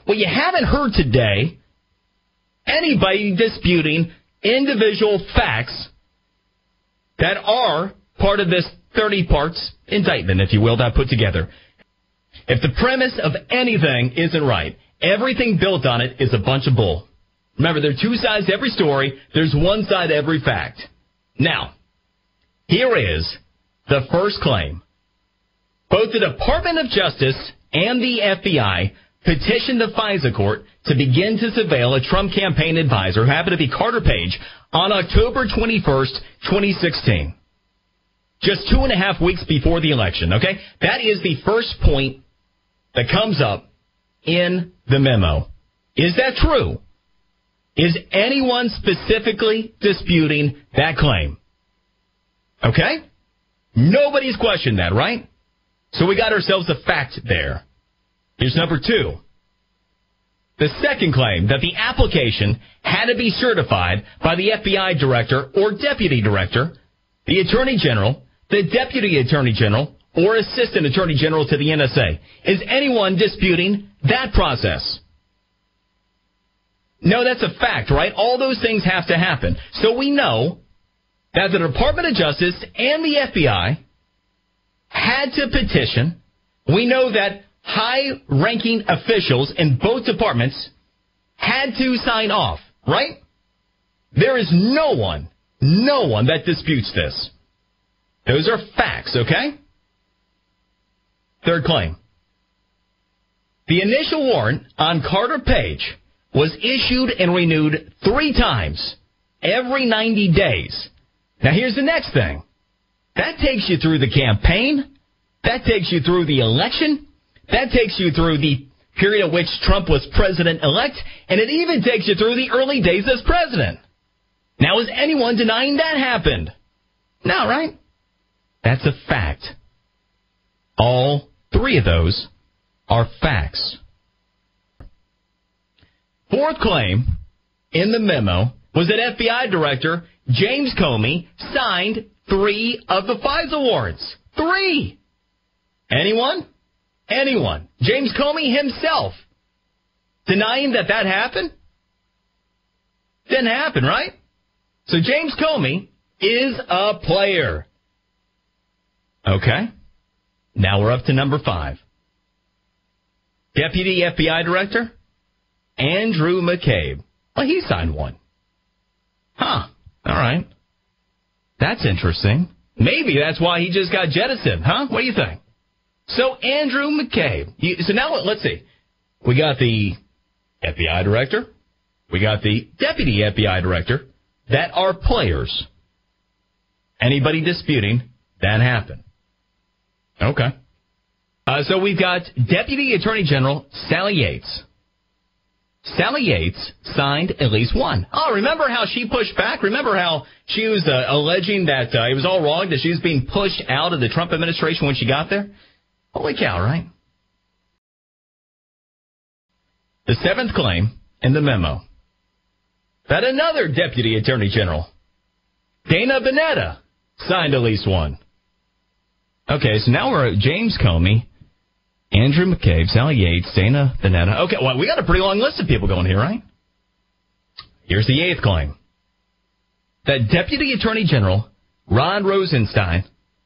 What you haven't heard today, anybody disputing individual facts that are part of this 30 parts indictment, if you will, that I put together. If the premise of anything isn't right, everything built on it is a bunch of bull. Remember, there are two sides to every story. There's one side to every fact. Now, here is the first claim. Both the Department of Justice and the FBI petitioned the FISA court to begin to surveil a Trump campaign advisor, who happened to be Carter Page, on October 21st, 2016. Just 2.5 weeks before the election, okay? That is the first point that comes up in the memo. Is that true? Is anyone specifically disputing that claim? Okay? Nobody's questioned that, right? So we got ourselves a fact there. Here's number 2. The second claim, that the application had to be certified by the FBI director or deputy director, the attorney general, the deputy attorney general, or assistant attorney general to the NSA. Is anyone disputing that process? No, that's a fact, right? All those things have to happen. So we know that the Department of Justice and the FBI had to petition. We know that high-ranking officials in both departments had to sign off, right? There is no one that disputes this. Those are facts, okay? Third claim. The initial warrant on Carter Page was issued and renewed 3 times every 90 days. Now, here's the next thing. That takes you through the campaign. That takes you through the election. That takes you through the period at which Trump was president-elect. And it even takes you through the early days as president. Now, is anyone denying that happened? No, right? That's a fact. All 3 of those are facts. Fourth claim in the memo was that FBI Director James Comey signed 3 of the FISA warrants. 3! Anyone? Anyone? James Comey himself denying that happened? Didn't happen, right? So James Comey is a player. Okay. Now we're up to number 5. Deputy FBI Director Andrew McCabe. Well, he signed one. Huh. All right. That's interesting. Maybe that's why he just got jettisoned, huh? What do you think? So Andrew McCabe. So now let's see. We got the FBI Director. We got the Deputy FBI Director that are players. Anybody disputing that happened? Okay. So we've got Deputy Attorney General Sally Yates. Sally Yates signed at least one. Oh, remember how she pushed back? Remember how she was alleging that it was all wrong, that she was being pushed out of the Trump administration when she got there? Holy cow, right? The 7th claim in the memo, that another Deputy Attorney General, Dana Bonetta, signed at least one. Okay, so now we're at James Comey, Andrew McCabe, Sally Yates, Dana Bonetta. Okay, well, we got a pretty long list of people going here, right? Here's the 8th claim. That Deputy Attorney General Rod Rosenstein,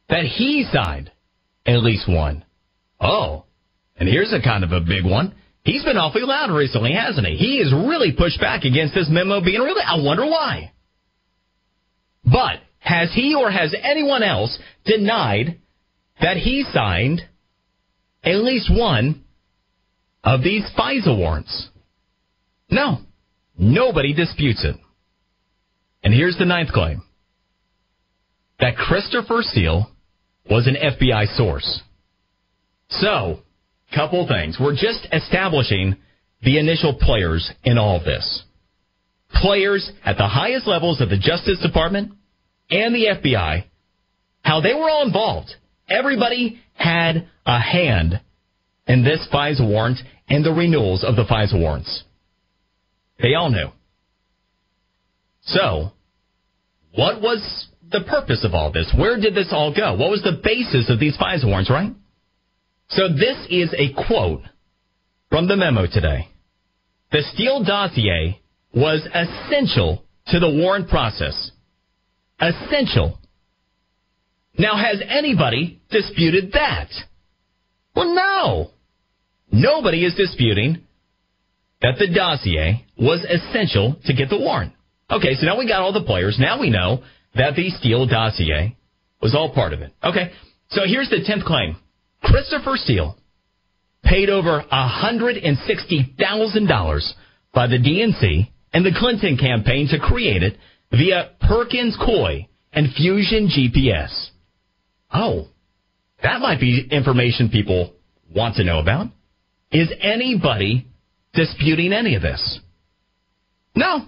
that he signed at least one. Oh, and here's a kind of a big one. He's been awfully loud recently, hasn't he? He has really pushed back against this memo being really, I wonder why. But has he or has anyone else denied that he signed at least one of these FISA warrants? No. Nobody disputes it. And here's the 9th claim. That Christopher Steele was an FBI source. So, couple things. We're just establishing the initial players in all this. Players at the highest levels of the Justice Department and the FBI, how they were all involved. Everybody had a hand in this FISA warrant and the renewals of the FISA warrants. They all knew. So, what was the purpose of all this? Where did this all go? What was the basis of these FISA warrants, right? So this is a quote from the memo today. the Steele dossier was essential to the warrant process. Essential. Now, has anybody disputed that? Well, no. Nobody is disputing that the dossier was essential to get the warrant. Okay, so now we got all the players. Now we know that the Steele dossier was all part of it. Okay, so here's the 10th claim. Christopher Steele paid over $160,000 by the DNC and the Clinton campaign to create it via Perkins Coie and Fusion GPS. Oh, that might be information people want to know about. Is anybody disputing any of this? No.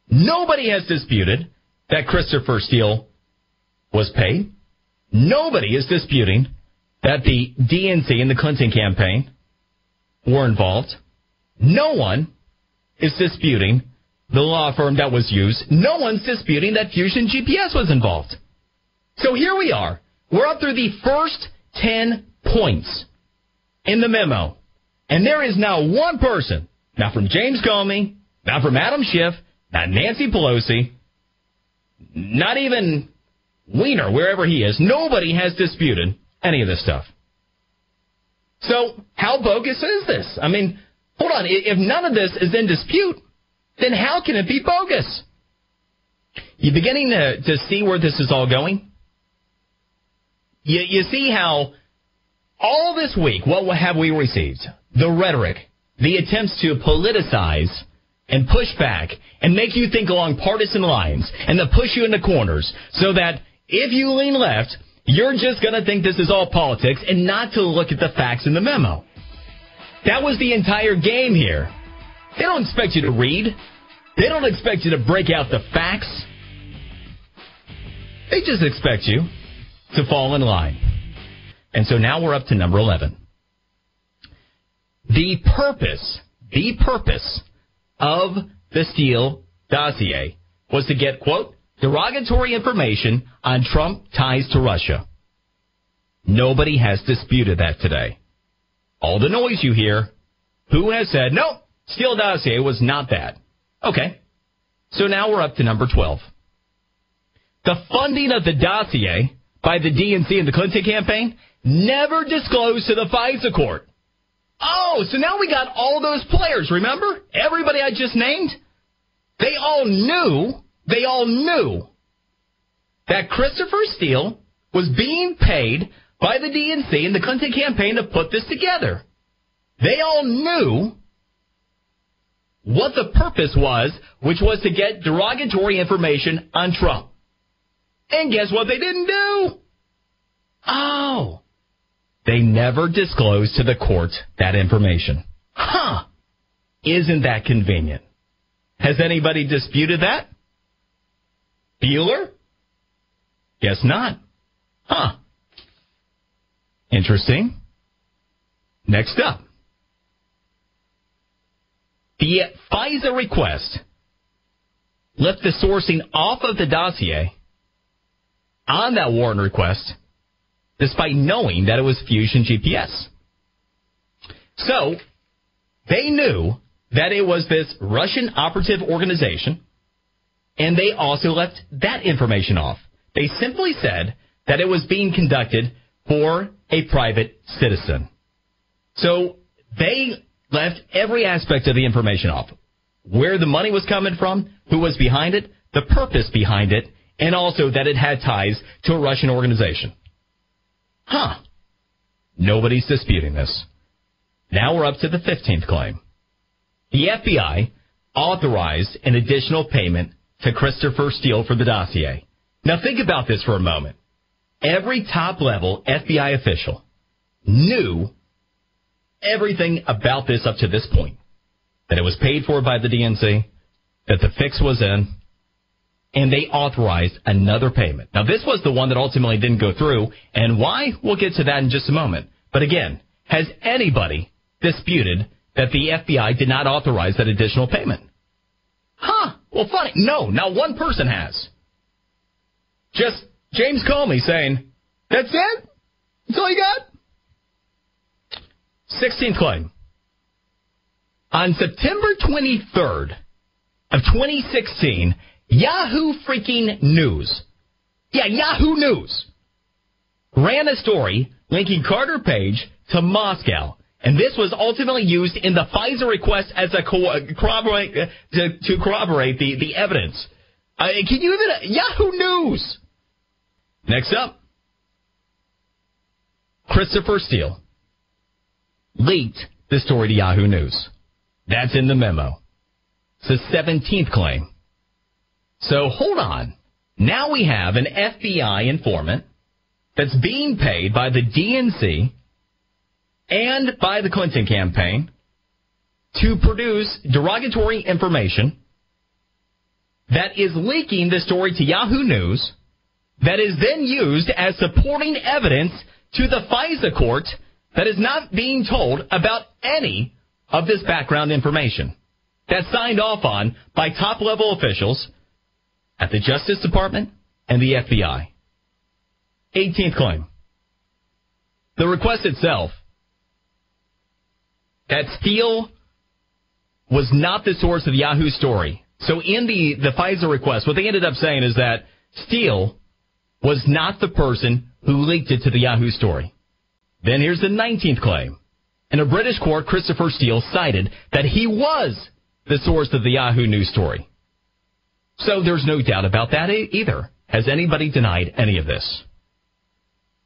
Nobody has disputed that Christopher Steele was paid. Nobody is disputing that the DNC and the Clinton campaign were involved. No one is disputing the law firm that was used. No one's disputing that Fusion GPS was involved. So here we are. We're up through the first 10 points in the memo. And there is now one person, not from James Comey, not from Adam Schiff, not Nancy Pelosi, not even Weiner, wherever he is. Nobody has disputed any of this stuff. So how bogus is this? I mean, hold on. If none of this is in dispute, then how can it be bogus? You beginning to see where this is all going? You see how all this week, what have we received? The rhetoric, the attempts to politicize and push back and make you think along partisan lines and to push you into corners so that if you lean left, you're just going to think this is all politics and not to look at the facts in the memo. That was the entire game here. They don't expect you to read. They don't expect you to break out the facts. They just expect you to fall in line. And so now we're up to number 11. The purpose of the Steele dossier was to get, quote, derogatory information on Trump ties to Russia. Nobody has disputed that today. All the noise you hear, who has said, no, Steele dossier was not that. Okay, so now we're up to number 12. The funding of the dossier by the DNC and the Clinton campaign never disclosed to the FISA court. Oh, so now we got all those players, remember? Everybody I just named? They all knew that Christopher Steele was being paid by the DNC and the Clinton campaign to put this together. They all knew what the purpose was, which was to get derogatory information on Trump. And guess what they didn't do? Oh, they never disclosed to the court that information. Huh. Isn't that convenient? Has anybody disputed that? Bueller? Guess not. Huh. Interesting. Next up. The FISA request left the sourcing off of the dossier on that warrant request, despite knowing that it was Fusion GPS. So, they knew that it was this Russian operative organization, and they also left that information off. They simply said that it was being conducted for a private citizen. So, they left every aspect of the information off. Where the money was coming from, who was behind it, the purpose behind it, and also that it had ties to a Russian organization. Huh. Nobody's disputing this. Now we're up to the 15th claim. The FBI authorized an additional payment to Christopher Steele for the dossier. Now think about this for a moment. Every top-level FBI official knew everything about this up to this point. That it was paid for by the DNC, that the fix was in, and they authorized another payment. Now, this was the one that ultimately didn't go through, and why? We'll get to that in just a moment. But again, has anybody disputed that the FBI did not authorize that additional payment? Huh, well, funny. No, not one person has. Just James Comey saying, that's it? That's all you got? 16th claim. On September 23rd of 2016, Yahoo freaking News, Yahoo News, ran a story linking Carter Page to Moscow. And this was ultimately used in the FISA request as a to corroborate the evidence. Can you even... Yahoo News! Next up, Christopher Steele leaked the story to Yahoo News. That's in the memo. It's the 17th claim. So hold on. Now we have an FBI informant that's being paid by the DNC and by the Clinton campaign to produce derogatory information that is leaking the story to Yahoo News, that is then used as supporting evidence to the FISA court that is not being told about any of this background information. That's signed off on by top-level officials at the Justice Department and the FBI. 18th claim. The request itself, that Steele was not the source of the Yahoo story. So in the FISA request, what they ended up saying is that Steele was not the person who leaked it to the Yahoo story. Then here's the 19th claim. In a British court, Christopher Steele cited that he was the source of the Yahoo News story. So there's no doubt about that either. Has anybody denied any of this?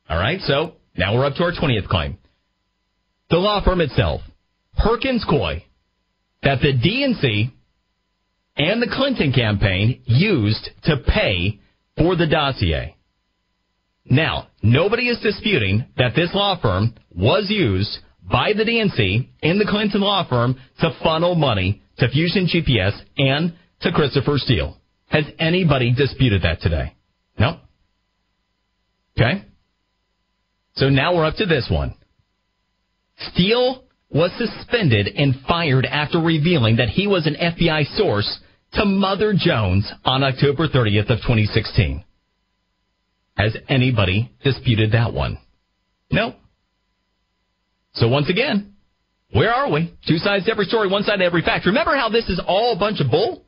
All right, so now we're up to our 20th claim. The law firm itself, Perkins Coie, that the DNC and the Clinton campaign used to pay for the dossier. Now, nobody is disputing that this law firm was used by the DNC and the Clinton law firm to funnel money to Fusion GPS and to Christopher Steele. Has anybody disputed that today? No? Okay. So now we're up to this one. Steele was suspended and fired after revealing that he was an FBI source to Mother Jones on October 30th of 2016. Has anybody disputed that one? No. So once again, where are we? Two sides to every story, one side to every fact. Remember how this is all a bunch of bull?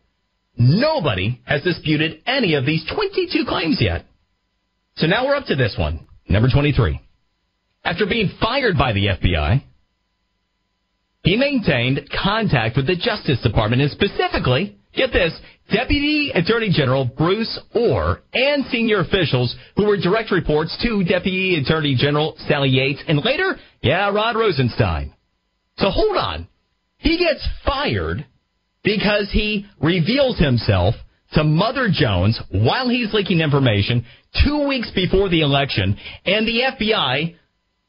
Nobody has disputed any of these 22 claims yet. So now we're up to this one, number 23. After being fired by the FBI, he maintained contact with the Justice Department and specifically, get this, Deputy Attorney General Bruce Orr and senior officials who were direct reports to Deputy Attorney General Sally Yates and later, Rod Rosenstein. So hold on. He gets fired because he reveals himself to Mother Jones while he's leaking information 2 weeks before the election, and the FBI,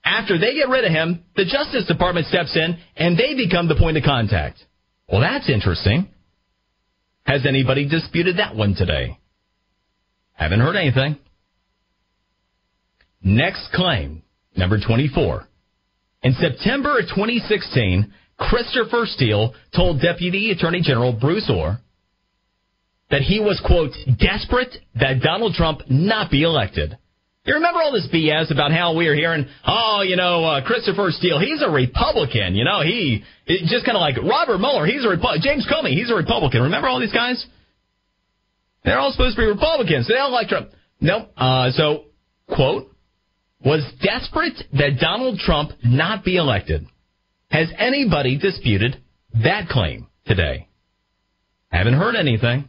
after they get rid of him, the Justice Department steps in and they become the point of contact. Well, that's interesting. Has anybody disputed that one today? Haven't heard anything. Next claim, number 24. In September of 2016, Christopher Steele told Deputy Attorney General Bruce Orr that he was, quote, desperate that Donald Trump not be elected. You remember all this BS about how we were hearing, Christopher Steele, he's a Republican. He just kind of like Robert Mueller, he's a Republican. James Comey, he's a Republican. Remember all these guys? They're all supposed to be Republicans. They don't like Trump. Nope. So, quote, was desperate that Donald Trump not be elected. Has anybody disputed that claim today? Haven't heard anything.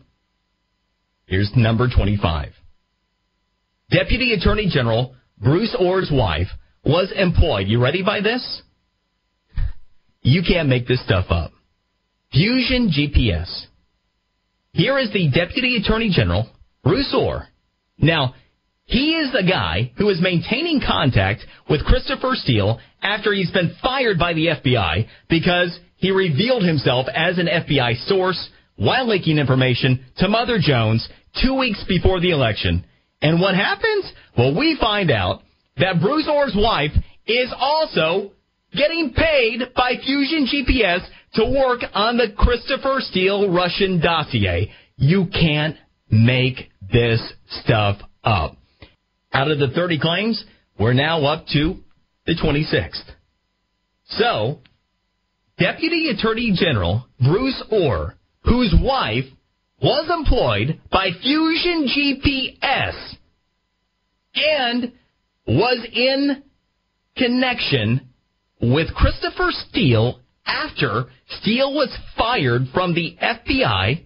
Here's number 25. Deputy Attorney General Bruce Orr's wife was employed. You ready by this? You can't make this stuff up. Fusion GPS. Here is the Deputy Attorney General, Bruce Orr. Now, he is the guy who is maintaining contact with Christopher Steele after he's been fired by the FBI because he revealed himself as an FBI source while leaking information to Mother Jones 2 weeks before the election. And what happens? Well, we find out that Bruce Orr's wife is also getting paid by Fusion GPS to work on the Christopher Steele Russian dossier. You can't make this stuff up. Out of the 30 claims, we're now up to the 26th. So, Deputy Attorney General Bruce Orr, whose wife was employed by Fusion GPS and was in connection with Christopher Steele after Steele was fired from the FBI,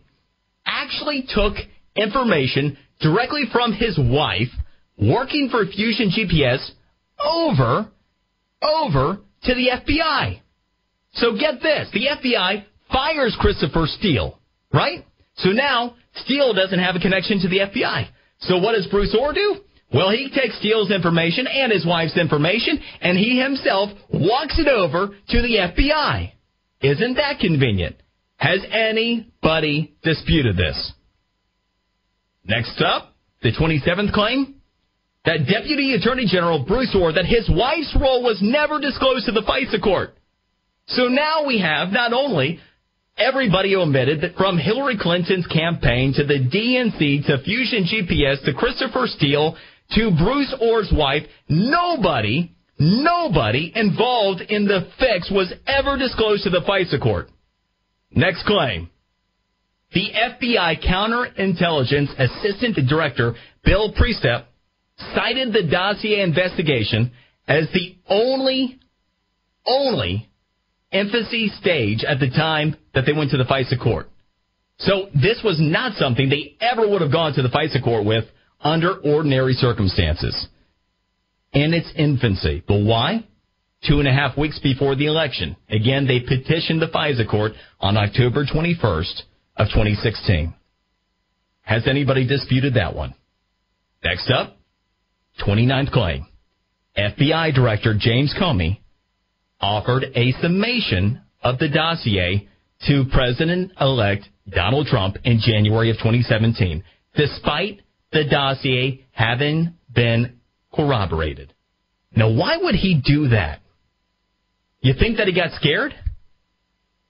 actually took information directly from his wife working for Fusion GPS over to the FBI. So get this, the FBI fires Christopher Steele, right? So now Steele doesn't have a connection to the FBI. So what does Bruce Orr do? Well, he takes Steele's information and his wife's information, and he himself walks it over to the FBI. Isn't that convenient? Has anybody disputed this? Next up, the 27th claim, that Deputy Attorney General Bruce Orr, that his wife's role was never disclosed to the FISA court. So now we have not only everybody omitted that from Hillary Clinton's campaign to the DNC to Fusion GPS to Christopher Steele to Bruce Orr's wife, nobody involved in the fix was ever disclosed to the FISA court. Next claim. The FBI Counterintelligence Assistant Director, Bill Priestap, cited the dossier investigation as the only infancy stage at the time that they went to the FISA court. So this was not something they ever would have gone to the FISA court with under ordinary circumstances. In its infancy. But why? 2.5 weeks before the election. Again, they petitioned the FISA court on October 21st of 2016. Has anybody disputed that one? Next up, 29th claim. FBI Director James Comey offered a summation of the dossier to President-elect Donald Trump in January of 2017, despite the dossier having been corroborated. Now, why would he do that? You think that he got scared?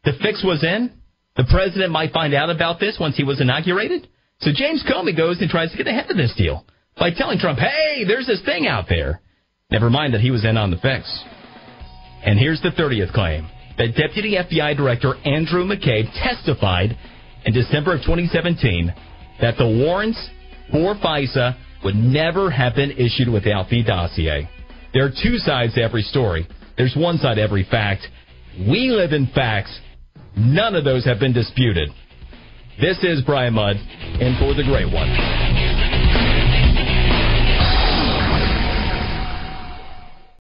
The fix was in? The president might find out about this once he was inaugurated? So James Comey goes and tries to get ahead of this deal by telling Trump, hey, there's this thing out there. Never mind that he was in on the fix. And here's the 30th claim. That Deputy FBI Director Andrew McCabe testified in December of 2017 that the warrants for FISA would never have been issued without the dossier. There are two sides to every story. There's one side to every fact. We live in facts. None of those have been disputed. This is Brian Mudd, in for the Great One.